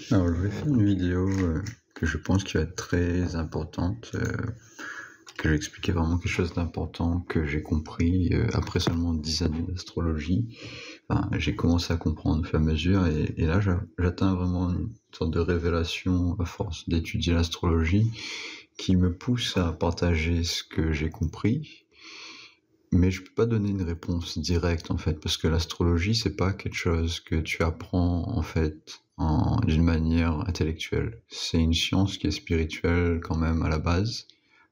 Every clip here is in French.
Alors, je vais faire une vidéo que je pense qui va être très importante, que j'ai expliqué vraiment quelque chose d'important que j'ai compris après seulement 10 années d'astrologie. Enfin, j'ai commencé à comprendre au fur et à mesure et là j'atteins vraiment une sorte de révélation à force d'étudier l'astrologie qui me pousse à partager ce que j'ai compris. Mais je peux pas donner une réponse directe en fait, parce que l'astrologie c'est pas quelque chose que tu apprends en fait d'une manière intellectuelle. C'est une science qui est spirituelle quand même à la base,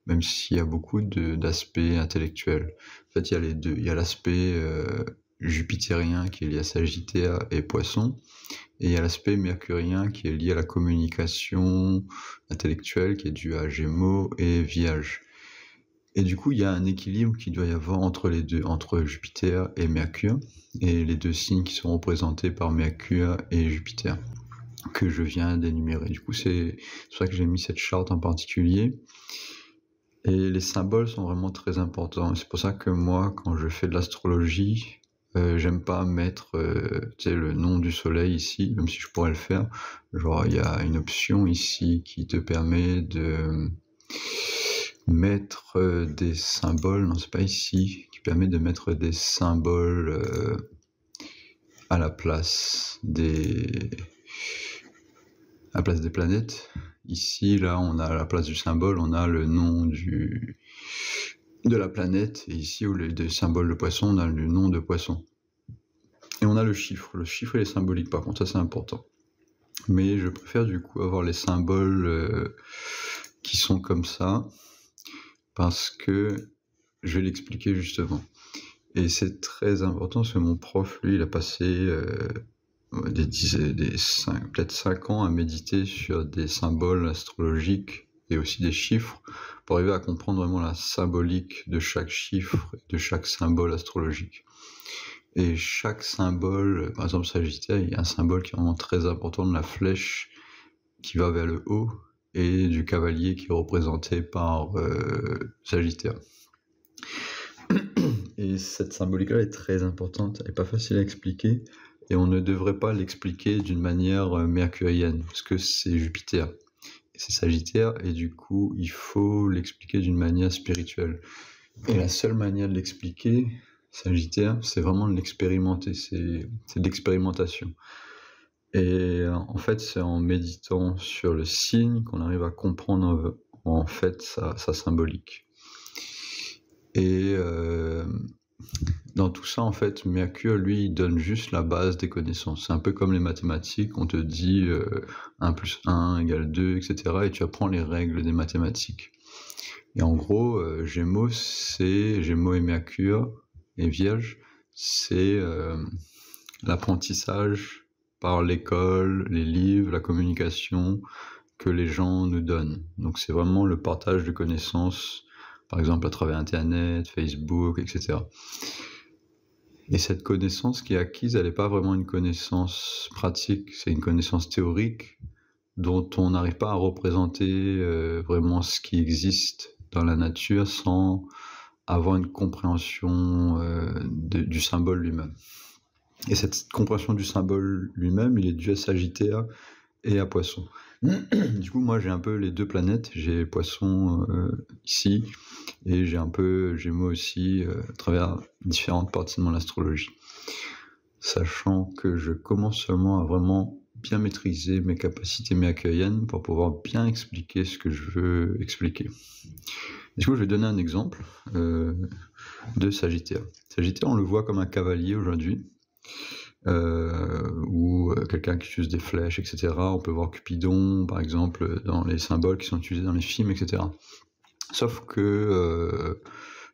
même s'il y a beaucoup d'aspects intellectuels. En fait, il y a les deux. Il y a l'aspect jupitérien qui est lié à Sagittaire et Poisson, et il y a l'aspect mercurien qui est lié à la communication intellectuelle qui est dû à Gémeaux et Vierge. Et du coup, il y a un équilibre qui doit y avoir entre les deux, entre Jupiter et Mercure, et les deux signes qui sont représentés par Mercure et Jupiter, que je viens d'énumérer. Du coup, c'est pour ça que j'ai mis cette charte en particulier. Et les symboles sont vraiment très importants. C'est pour ça que moi, quand je fais de l'astrologie, j'aime pas mettre le nom du soleil ici, même si je pourrais le faire. Genre, il y a une option ici qui te permet de mettre des symboles, non c'est pas ici, qui permet de mettre des symboles à la place des planètes. Ici, là, on a à la place du symbole, on a le nom de la planète, et ici, au lieu des symboles de poisson, on a le nom de poisson. Et on a le chiffre. Le chiffre, il est symbolique, par contre, ça c'est important. Mais je préfère du coup avoir les symboles qui sont comme ça, parce que je vais l'expliquer justement. Et c'est très important parce que mon prof, lui, il a passé peut-être 5 ans à méditer sur des symboles astrologiques et aussi des chiffres pour arriver à comprendre vraiment la symbolique de chaque chiffre et de chaque symbole astrologique. Et chaque symbole, par exemple Sagittaire, il y a un symbole qui est vraiment très important de la flèche qui va vers le haut et du cavalier qui est représenté par Sagittaire. Et cette symbolique-là est très importante, elle n'est pas facile à expliquer, et on ne devrait pas l'expliquer d'une manière mercurienne, parce que c'est Jupiter, et c'est Sagittaire, et du coup, il faut l'expliquer d'une manière spirituelle. Et la seule manière de l'expliquer, Sagittaire, c'est vraiment de l'expérimenter, c'est de l'expérimentation. Et en fait, c'est en méditant sur le signe qu'on arrive à comprendre en fait sa symbolique. Et dans tout ça, en fait, Mercure, lui, il donne juste la base des connaissances. C'est un peu comme les mathématiques, on te dit 1 plus 1 égale 2, etc. Et tu apprends les règles des mathématiques. Et en gros, Gémeaux et Mercure et Vierge, c'est l'apprentissage par l'école, les livres, la communication que les gens nous donnent. Donc c'est vraiment le partage de connaissances, par exemple à travers Internet, Facebook, etc. Et cette connaissance qui est acquise, elle n'est pas vraiment une connaissance pratique, c'est une connaissance théorique dont on n'arrive pas à représenter vraiment ce qui existe dans la nature sans avoir une compréhension du symbole lui-même. Et cette compréhension du symbole lui-même, il est dû à Sagittaire et à Poisson. Du coup, moi, j'ai un peu les deux planètes. J'ai Poisson ici, et j'ai un peu Gémeaux aussi, à travers différentes parties de mon astrologie. Sachant que je commence seulement à vraiment bien maîtriser mes capacités mercuriennes pour pouvoir bien expliquer ce que je veux expliquer. Du coup, je vais donner un exemple de Sagittaire. Sagittaire, on le voit comme un cavalier aujourd'hui, ou quelqu'un qui utilise des flèches, etc. On peut voir Cupidon, par exemple, dans les symboles qui sont utilisés dans les films, etc. Sauf que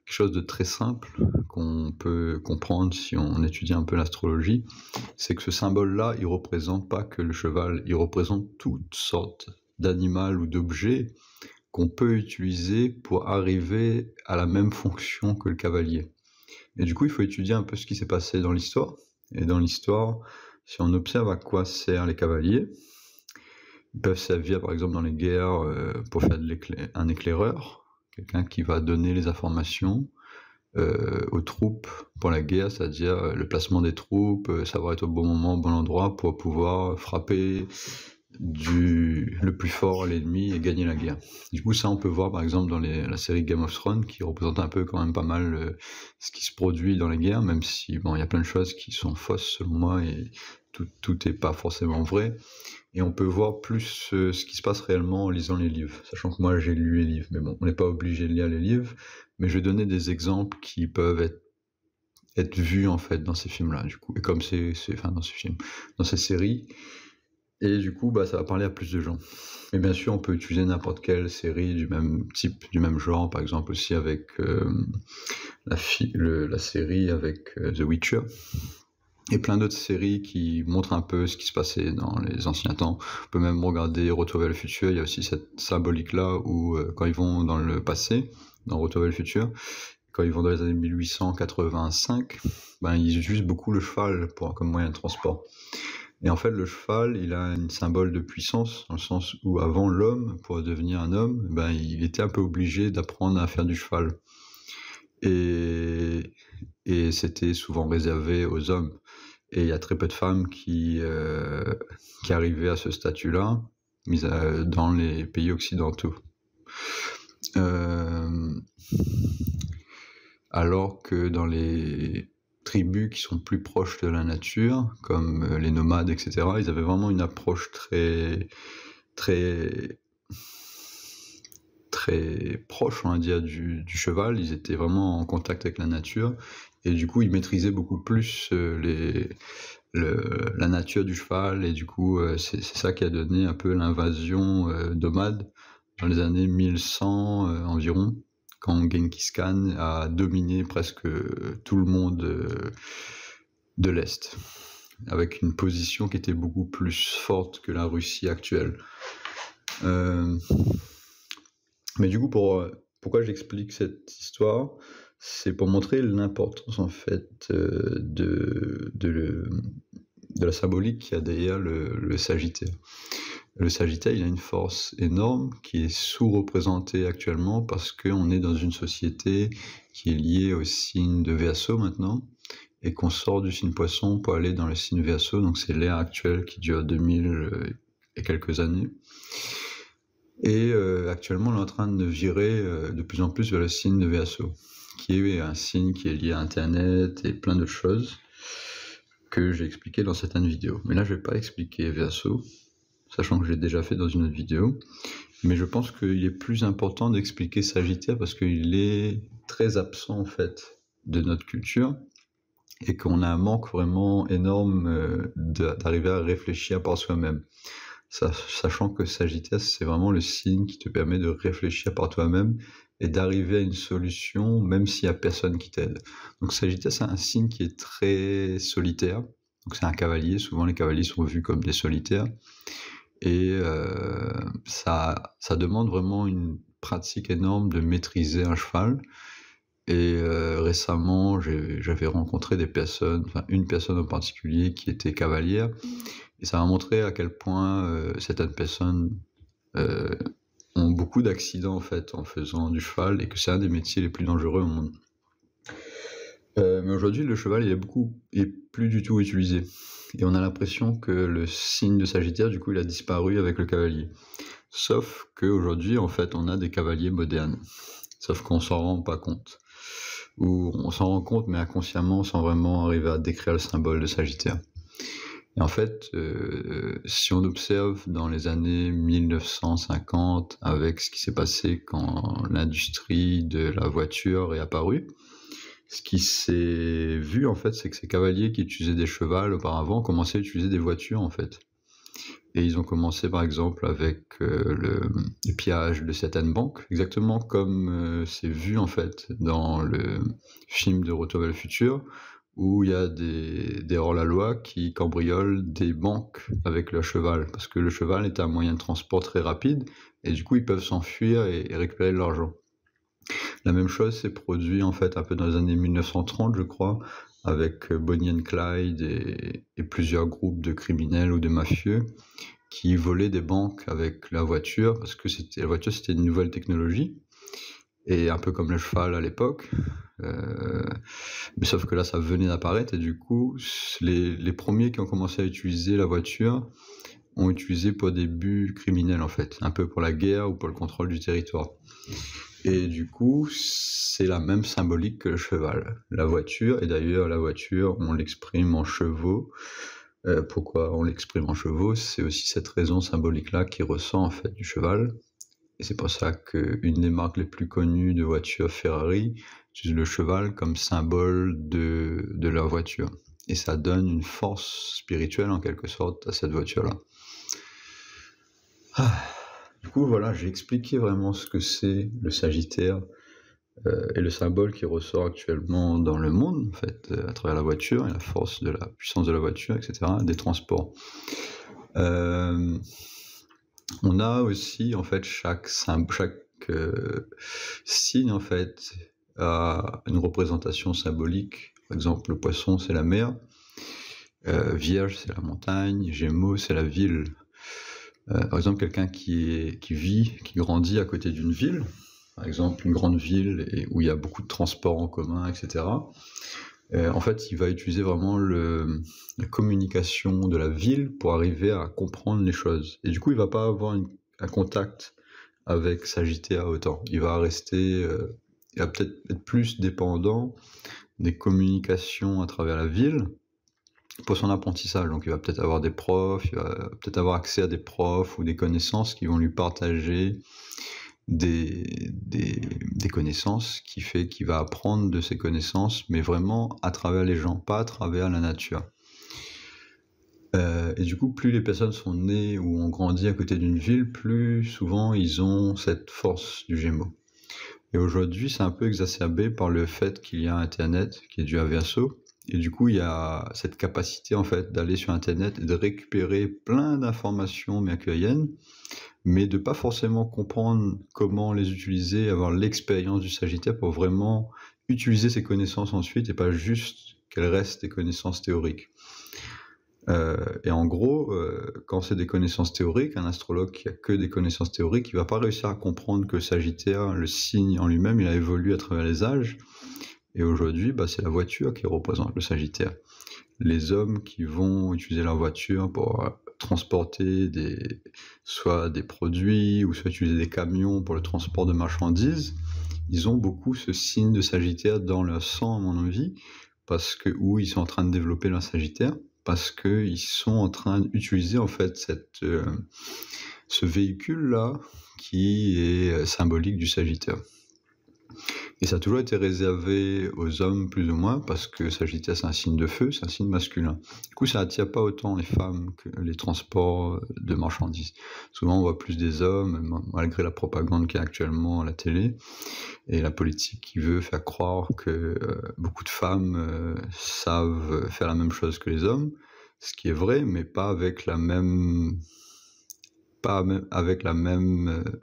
quelque chose de très simple qu'on peut comprendre si on étudie un peu l'astrologie, c'est que ce symbole-là, il représente pas que le cheval, il représente toutes sortes d'animaux ou d'objets qu'on peut utiliser pour arriver à la même fonction que le cavalier. Et du coup, il faut étudier un peu ce qui s'est passé dans l'histoire. Et dans l'histoire, si on observe à quoi servent les cavaliers, ils peuvent servir par exemple dans les guerres pour faire un éclaireur, quelqu'un qui va donner les informations aux troupes pour la guerre, c'est-à-dire le placement des troupes, savoir être au bon moment, au bon endroit pour pouvoir frapper le plus fort, l'ennemi, et gagner la guerre. Du coup, ça, on peut voir par exemple dans la série Game of Thrones, qui représente un peu quand même pas mal ce qui se produit dans les guerres, même si bon, il y a plein de choses qui sont fausses selon moi, et tout est pas forcément vrai. Et on peut voir plus ce qui se passe réellement en lisant les livres, sachant que moi j'ai lu les livres, mais bon, on n'est pas obligé de lire les livres, mais je vais donner des exemples qui peuvent être vus en fait dans ces films-là, du coup, et comme enfin dans ces films, dans ces séries. Et du coup, bah, ça va parler à plus de gens. Et bien sûr, on peut utiliser n'importe quelle série du même type, du même genre, par exemple aussi avec la série avec The Witcher, et plein d'autres séries qui montrent un peu ce qui se passait dans les anciens temps. On peut même regarder Retour vers le futur, il y a aussi cette symbolique-là où quand ils vont dans le passé, dans Retour vers le futur, quand ils vont dans les années 1885, ben, ils utilisent beaucoup le cheval comme moyen de transport. Et en fait, le cheval, il a un symbole de puissance, dans le sens où avant l'homme, pour devenir un homme, ben, il était un peu obligé d'apprendre à faire du cheval. Et c'était souvent réservé aux hommes. Et il y a très peu de femmes qui arrivaient à ce statut-là, dans les pays occidentaux. Alors que dans les tribus qui sont plus proches de la nature, comme les nomades, etc., ils avaient vraiment une approche très proche, on va dire, du cheval. Ils étaient vraiment en contact avec la nature, et du coup, ils maîtrisaient beaucoup plus la nature du cheval, et du coup, c'est ça qui a donné un peu l'invasion nomade dans les années 1100 environ, quand Genghis Khan a dominé presque tout le monde de l'Est, avec une position qui était beaucoup plus forte que la Russie actuelle. Mais du coup, pourquoi j'explique cette histoire, c'est pour montrer l'importance en fait de la symbolique qu'il y a derrière le Sagittaire. Le Sagittaire, il a une force énorme qui est sous-représentée actuellement parce qu'on est dans une société qui est liée au signe de Verseau maintenant, et qu'on sort du signe Poisson pour aller dans le signe Verseau, donc c'est l'ère actuelle qui dure 2000 et quelques années. Et actuellement, on est en train de virer de plus en plus vers le signe de Verseau, qui est un signe qui est lié à Internet et plein de choses que j'ai expliqué dans certaines vidéos. Mais là, je ne vais pas expliquer Verseau, sachant que je l'ai déjà fait dans une autre vidéo. Mais je pense qu'il est plus important d'expliquer Sagittaire parce qu'il est très absent en fait de notre culture, et qu'on a un manque vraiment énorme d'arriver à réfléchir par soi-même. Sachant que Sagittaire, c'est vraiment le signe qui te permet de réfléchir par toi-même et d'arriver à une solution, même s'il n'y a personne qui t'aide. Donc Sagittaire, c'est un signe qui est très solitaire. Donc c'est un cavalier, souvent les cavaliers sont vus comme des solitaires. Et ça demande vraiment une pratique énorme de maîtriser un cheval. Et récemment, j'avais rencontré une personne en particulier qui était cavalière, et ça m'a montré à quel point certaines personnes ont beaucoup d'accidents en fait en faisant du cheval, et que c'est un des métiers les plus dangereux au monde. Mais aujourd'hui, le cheval, il est plus du tout utilisé, et on a l'impression que le signe de Sagittaire, du coup, il a disparu avec le cavalier. Sauf qu'aujourd'hui, en fait, on a des cavaliers modernes, sauf qu'on s'en rend pas compte. Ou on s'en rend compte, mais inconsciemment, sans vraiment arriver à décrire le symbole de Sagittaire. Et en fait, si on observe dans les années 1950, avec ce qui s'est passé quand l'industrie de la voiture est apparue, ce qui s'est vu, en fait, c'est que ces cavaliers qui utilisaient des chevaux auparavant commençaient à utiliser des voitures, en fait. Et ils ont commencé par exemple avec le pillage de certaines banques, exactement comme c'est vu en fait dans le film de Retour vers le futur, où il y a des hors-la-loi qui cambriolent des banques avec leur cheval, parce que le cheval est un moyen de transport très rapide, et du coup ils peuvent s'enfuir et récupérer de l'argent. La même chose s'est produit en fait un peu dans les années 1930, je crois, avec Bonnie and Clyde et plusieurs groupes de criminels ou de mafieux qui volaient des banques avec la voiture, parce que la voiture c'était une nouvelle technologie, et un peu comme le cheval à l'époque, mais sauf que là ça venait d'apparaître, et du coup les premiers qui ont commencé à utiliser la voiture ont utilisé pour des buts criminels en fait, un peu pour la guerre ou pour le contrôle du territoire. Et du coup, c'est la même symbolique que le cheval, la voiture, et d'ailleurs la voiture, on l'exprime en chevaux. Pourquoi on l'exprime en chevaux? C'est aussi cette raison symbolique-là qui ressort en fait du cheval. Et c'est pour ça qu'une des marques les plus connues de voitures Ferrari utilise le cheval comme symbole de leur voiture. Et ça donne une force spirituelle en quelque sorte à cette voiture-là. Du coup, voilà, j'ai expliqué vraiment ce que c'est le Sagittaire et le symbole qui ressort actuellement dans le monde, en fait, à travers la voiture et la force de la puissance de la voiture, etc., des transports. On a aussi, en fait, chaque signe, en fait, a une représentation symbolique. Par exemple, le poisson, c'est la mer. Vierge, c'est la montagne. Gémeaux, c'est la ville. Par exemple, quelqu'un qui grandit à côté d'une ville, par exemple une grande ville où il y a beaucoup de transports en commun, etc. En fait, il va utiliser vraiment la communication de la ville pour arriver à comprendre les choses. Et du coup, il va pas avoir un contact avec Sagittaire autant. Il va rester, il va peut-être être plus dépendant des communications à travers la ville pour son apprentissage. Donc il va peut-être avoir des profs, il va peut-être avoir accès à des profs ou des connaissances qui vont lui partager des connaissances, qui fait qu'il va apprendre de ces connaissances, mais vraiment à travers les gens, pas à travers la nature. Et du coup, plus les personnes sont nées ou ont grandi à côté d'une ville, plus souvent ils ont cette force du Gémeaux. Et aujourd'hui, c'est un peu exacerbé par le fait qu'il y a Internet qui est dû à Verseau. Et du coup, il y a cette capacité en fait d'aller sur Internet et de récupérer plein d'informations mercuriennes, mais de pas forcément comprendre comment les utiliser, avoir l'expérience du Sagittaire pour vraiment utiliser ces connaissances ensuite et pas juste qu'elles restent des connaissances théoriques. Et en gros, quand c'est des connaissances théoriques, un astrologue qui a que des connaissances théoriques, il va pas réussir à comprendre que Sagittaire, le signe en lui-même, il a évolué à travers les âges. Et aujourd'hui, c'est la voiture qui représente le Sagittaire. Les hommes qui vont utiliser leur voiture pour transporter soit des produits ou soit utiliser des camions pour le transport de marchandises, ils ont beaucoup ce signe de Sagittaire dans leur sang, à mon avis, où ils sont en train de développer leur Sagittaire, parce qu'ils sont en train d'utiliser en fait ce véhicule-là qui est symbolique du Sagittaire. Et ça a toujours été réservé aux hommes plus ou moins, parce que Sagittaire c'est un signe de feu, c'est un signe masculin. Du coup ça attire pas autant les femmes que les transports de marchandises. Souvent on voit plus des hommes, malgré la propagande qu'il y a actuellement à la télé, et la politique qui veut faire croire que beaucoup de femmes savent faire la même chose que les hommes, ce qui est vrai, mais pas avec la même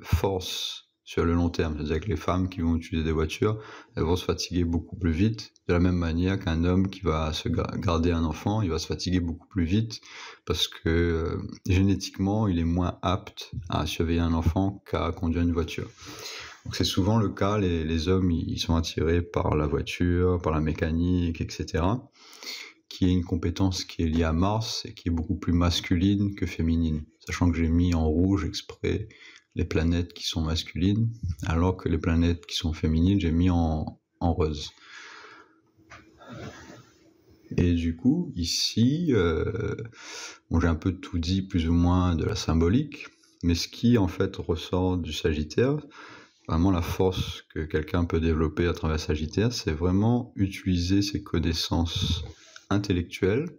force sur le long terme. C'est-à-dire que les femmes qui vont utiliser des voitures, elles vont se fatiguer beaucoup plus vite, de la même manière qu'un homme qui va se garder un enfant, il va se fatiguer beaucoup plus vite, parce que génétiquement, il est moins apte à surveiller un enfant qu'à conduire une voiture. Donc c'est souvent le cas, les hommes, ils sont attirés par la voiture, par la mécanique, etc., qui est une compétence qui est liée à Mars et qui est beaucoup plus masculine que féminine. Sachant que j'ai mis en rouge exprès les planètes qui sont masculines, alors que les planètes qui sont féminines, j'ai mis en rose. Et du coup, ici, j'ai un peu tout dit plus ou moins de la symbolique, mais ce qui en fait ressort du Sagittaire, vraiment la force que quelqu'un peut développer à travers Sagittaire, c'est vraiment utiliser ses connaissances intellectuelles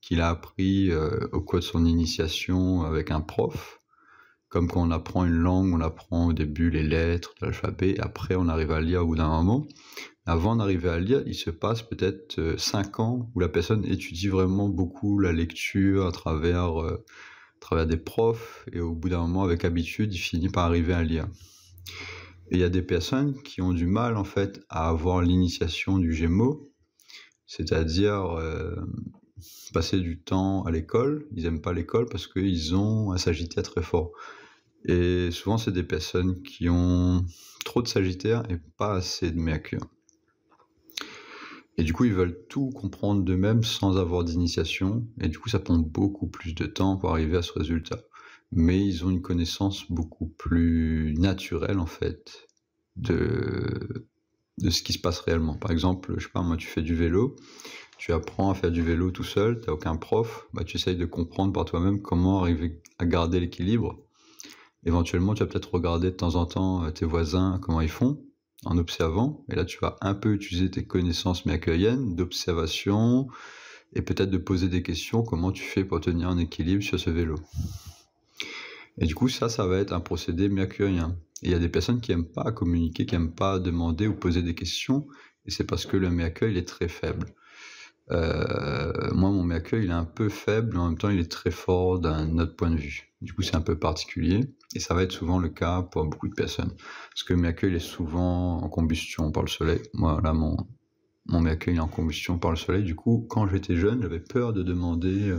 qu'il a appris au cours de son initiation avec un prof. Comme quand on apprend une langue, on apprend au début les lettres de l'alphabet, après on arrive à lire au bout d'un moment. Avant d'arriver à lire, il se passe peut-être 5 ans où la personne étudie vraiment beaucoup la lecture à travers des profs, et au bout d'un moment, avec habitude, il finit par arriver à lire. Et il y a des personnes qui ont du mal en fait à avoir l'initiation du Gémeaux, c'est-à-dire passer du temps à l'école. Ils n'aiment pas l'école parce qu'ils ont un Sagittaire très fort. Et souvent, c'est des personnes qui ont trop de Sagittaire et pas assez de Mercure. Et du coup, ils veulent tout comprendre d'eux-mêmes sans avoir d'initiation, et du coup, ça prend beaucoup plus de temps pour arriver à ce résultat. Mais ils ont une connaissance beaucoup plus naturelle, en fait, de, de ce qui se passe réellement. Par exemple, je sais pas, moi, tu fais du vélo, tu apprends à faire du vélo tout seul, tu n'as aucun prof, bah, tu essayes de comprendre par toi-même comment arriver à garder l'équilibre. Éventuellement, tu vas peut-être regarder de temps en temps tes voisins, comment ils font, en observant, et là tu vas un peu utiliser tes connaissances miakuiennes d'observation, et peut-être de poser des questions, comment tu fais pour tenir un équilibre sur ce vélo. Et du coup, ça va être un procédé miakuien. Et il y a des personnes qui n'aiment pas communiquer, qui n'aiment pas demander ou poser des questions, et c'est parce que le myaku, il est très faible. Moi, mon myaku, il est un peu faible, mais en même temps, il est très fort d'un autre point de vue. Du coup, c'est un peu particulier, et ça va être souvent le cas pour beaucoup de personnes. Parce que le myaku, il est souvent en combustion par le soleil. Moi, là, mon myaku, il est en combustion par le soleil. Du coup, quand j'étais jeune, j'avais peur de demander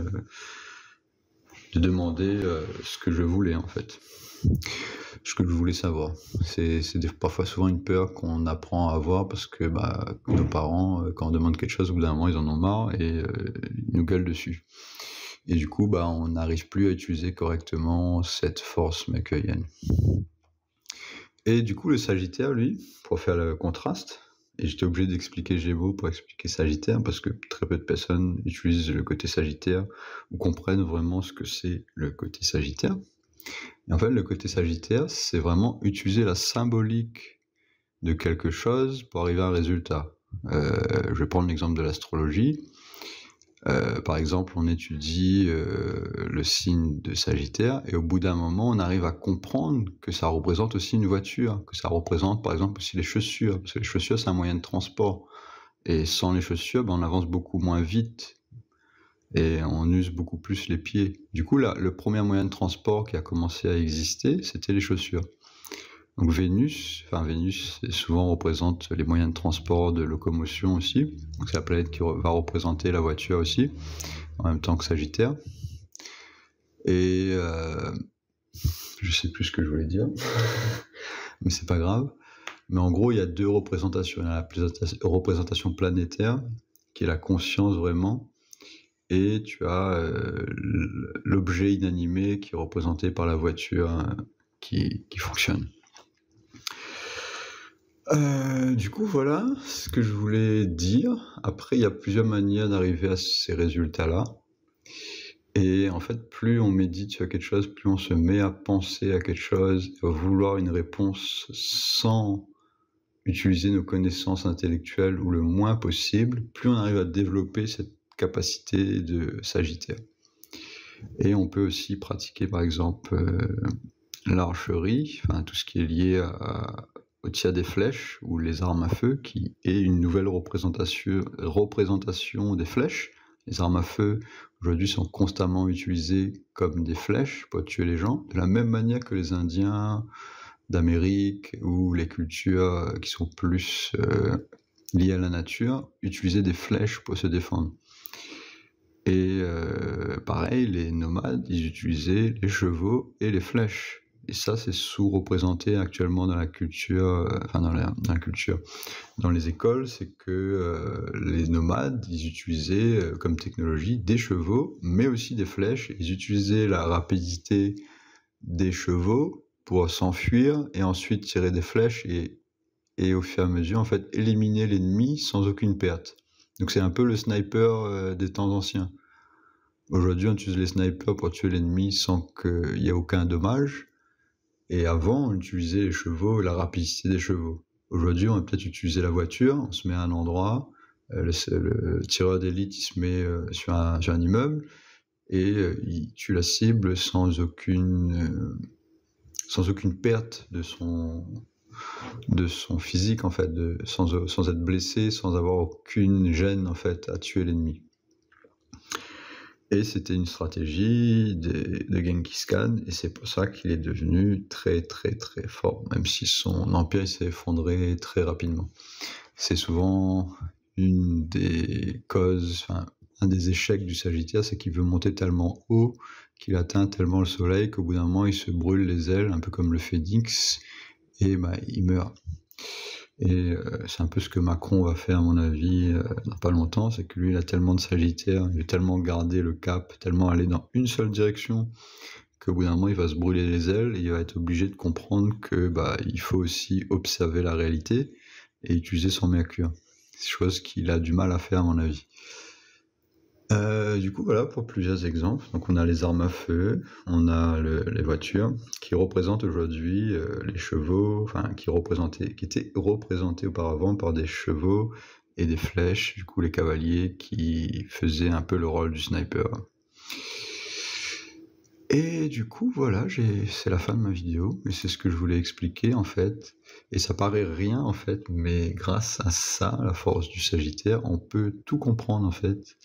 ce que je voulais, en fait. Ce que je voulais savoir. C'est parfois souvent une peur qu'on apprend à avoir parce que nos parents, quand on demande quelque chose, au bout d'un moment, ils en ont marre et ils nous gueulent dessus. Et du coup, on n'arrive plus à utiliser correctement cette force myakuienne. Et du coup, le Sagittaire, lui, pour faire le contraste, et j'étais obligé d'expliquer Gémeaux pour expliquer Sagittaire, parce que très peu de personnes utilisent le côté Sagittaire ou comprennent vraiment ce que c'est le côté Sagittaire. Et en fait, le côté Sagittaire, c'est vraiment utiliser la symbolique de quelque chose pour arriver à un résultat. Je vais prendre l'exemple de l'astrologie. Par exemple, on étudie le signe de Sagittaire, et au bout d'un moment, on arrive à comprendre que ça représente aussi une voiture, que ça représente par exemple aussi les chaussures, parce que les chaussures, c'est un moyen de transport. Et sans les chaussures, on avance beaucoup moins vite, et on use beaucoup plus les pieds. Du coup, là, le premier moyen de transport qui a commencé à exister, c'était les chaussures. Donc Vénus souvent représente les moyens de transport, de locomotion aussi. Donc c'est la planète qui va représenter la voiture aussi, en même temps que Sagittaire. Et je sais plus ce que je voulais dire, mais c'est pas grave. Mais en gros, il y a deux représentations. Il y a la représentation planétaire, qui est la conscience vraiment, et tu as l'objet inanimé qui est représenté par la voiture qui fonctionne. Du coup, voilà ce que je voulais dire. Après, il y a plusieurs manières d'arriver à ces résultats-là. Et en fait, plus on médite sur quelque chose, plus on se met à penser à quelque chose, à vouloir une réponse sans utiliser nos connaissances intellectuelles ou le moins possible, plus on arrive à développer cette capacité de Sagittaire. Et on peut aussi pratiquer, par exemple, l'archerie, tout ce qui est lié au tir des flèches ou les armes à feu, qui est une nouvelle représentation des flèches. Les armes à feu, aujourd'hui, sont constamment utilisées comme des flèches pour tuer les gens, de la même manière que les Indiens d'Amérique ou les cultures qui sont plus liées à la nature utilisaient des flèches pour se défendre. Et pareil, les nomades, ils utilisaient les chevaux et les flèches. Et ça, c'est sous-représenté actuellement dans la culture, dans les écoles, c'est que les nomades, ils utilisaient comme technologie des chevaux, mais aussi des flèches. Ils utilisaient la rapidité des chevaux pour s'enfuir et ensuite tirer des flèches et au fur et à mesure, en fait, éliminer l'ennemi sans aucune perte. Donc c'est un peu le sniper des temps anciens. Aujourd'hui, on utilise les snipers pour tuer l'ennemi sans qu'il y ait aucun dommage. Et avant, on utilisait les chevaux et la rapidité des chevaux. Aujourd'hui, on va peut-être utiliser la voiture, on se met à un endroit, le tireur d'élite, il se met sur un immeuble, et il tue la cible sans aucune perte de son physique, en fait, sans être blessé, sans avoir aucune gêne, en fait, à tuer l'ennemi. Et c'était une stratégie de Genghis Khan, et c'est pour ça qu'il est devenu très très très fort, même si son empire s'est effondré très rapidement. C'est souvent une des causes, un des échecs du Sagittaire, c'est qu'il veut monter tellement haut qu'il atteint tellement le soleil qu'au bout d'un moment il se brûle les ailes, un peu comme le phénix, et il meurt. Et c'est un peu ce que Macron va faire à mon avis dans pas longtemps, c'est que lui il a tellement de Sagittaire, il veut tellement garder le cap, tellement aller dans une seule direction, qu'au bout d'un moment il va se brûler les ailes et il va être obligé de comprendre que il faut aussi observer la réalité et utiliser son mercure. C'est chose qu'il a du mal à faire à mon avis. Du coup voilà pour plusieurs exemples. Donc on a les armes à feu, on a les voitures qui représentent aujourd'hui les chevaux, enfin qui étaient représentés auparavant par des chevaux et des flèches, du coup les cavaliers qui faisaient un peu le rôle du sniper. Et du coup voilà, c'est la fin de ma vidéo, et c'est ce que je voulais expliquer en fait. Et ça paraît rien en fait, mais grâce à ça, la force du Sagittaire, on peut tout comprendre en fait,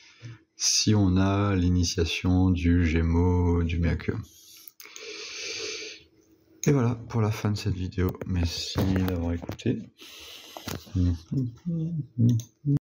si on a l'initiation du Gémeaux, du Mercure. Et voilà pour la fin de cette vidéo. Merci d'avoir écouté.